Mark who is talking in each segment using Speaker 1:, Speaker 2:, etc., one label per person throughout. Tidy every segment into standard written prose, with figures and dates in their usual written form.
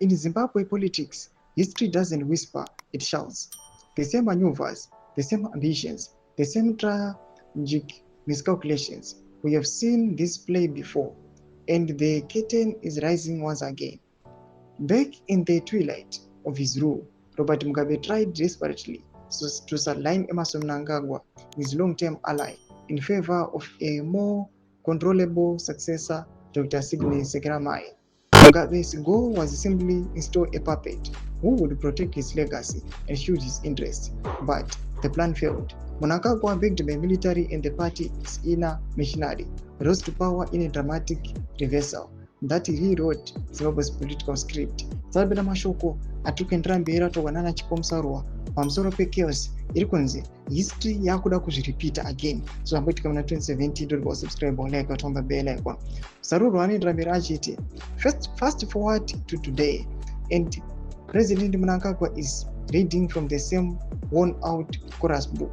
Speaker 1: In Zimbabwe politics, history doesn't whisper, it shouts. The same maneuvers, the same ambitions, the same tragic miscalculations. We have seen this play before, and the curtain is rising once again. Back in the twilight of his rule, Robert Mugabe tried desperately to sideline Emmerson Mnangagwa, his long-term ally, in favor of a more controllable successor, Dr. Sidney Sekeramai. Mugabe's goal was simply install a puppet who would protect his legacy and shield his interests, but the plan failed. Mnangagwa, backed by military and the party's inner machinery, rose to power in a dramatic reversal that rewrote Zimbabwe's political script. Tsabeda mashoko atukendrambira towanana chikomsarwa pamusoro pechaos iri kunzi history yakuda kuzviripita again. So amboitika muna 2017 doti subscribe like watomba bell icon. Saruro anoendrambira achiti fast forward to today, and President Mnangagwa is reading from the same worn-out chorus book.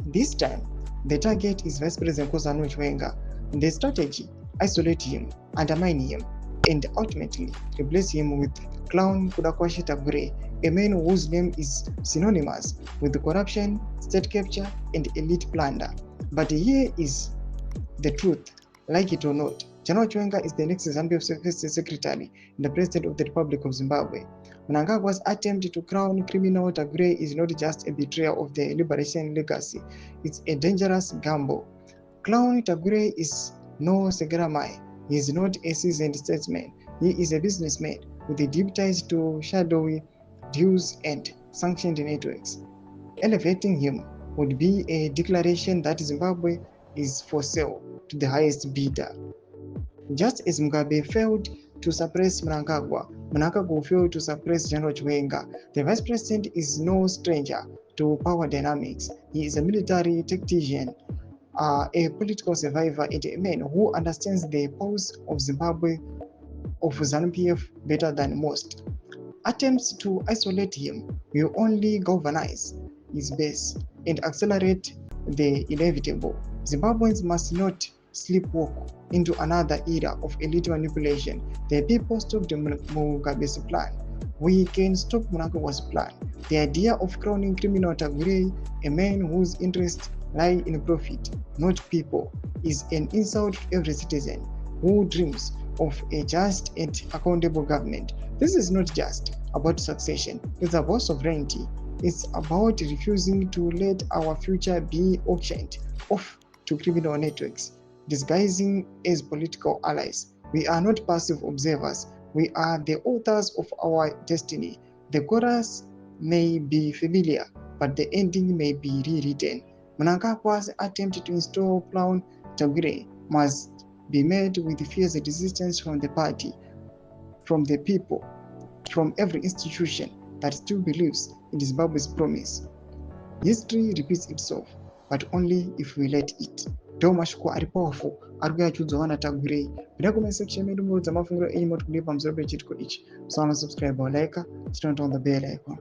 Speaker 1: This time, the target is Vice President Nkosazana Chiwenga. The strategy: isolate him, undermine him, and ultimately replace him with clown Kudakwashe Tagure, a man whose name is synonymous with corruption, state capture, and elite plunder. But here is the truth, like it or not. General Chiwenga is the next Zambia First Secretary and the President of the Republic of Zimbabwe. Mnangagwa's attempt to crown criminal Tagure is not just a betrayal of the liberation legacy, it's a dangerous gamble. Clown Tagure is no Sekeramai. He is not a seasoned statesman. He is a businessman with a deep ties to shadowy deals and sanctioned networks. Elevating him would be a declaration that Zimbabwe is for sale to the highest bidder. Just as Mugabe failed to suppress Mnangagwa, Mnangagwa failed to suppress General Chiwenga. The Vice President is no stranger to power dynamics. He is a military tactician, a political survivor, and a man who understands the pulse of Zimbabwe, of ZANU-PF better than most. Attempts to isolate him will only galvanize his base and accelerate the inevitable. Zimbabweans must not sleepwalk into another era of elite manipulation. The people stopped Mugabe's plan. We can stop Mnangagwa's plan. The idea of crowning criminal Tagure, a man whose interests lie in profit, not people, is an insult to every citizen who dreams of a just and accountable government. This is not just about succession, it's about sovereignty. It's about refusing to let our future be auctioned off to criminal networks, disguising as political allies. We are not passive observers. We are the authors of our destiny. The chorus may be familiar, but the ending may be rewritten. Mnangagwa's attempt to install clown Tagure must be met with fierce resistance from the party, from the people, from every institution that still believes in Zimbabwe's promise. History repeats itself, but only if we let it. Ndo mashoko ari powerful ari kuyachudzwa vana Tagure. Buda comment section medu murudza mafungiro enyu moti kudii pamusoro pechitiko ichi. So subscribe or like, turn on the bell icon.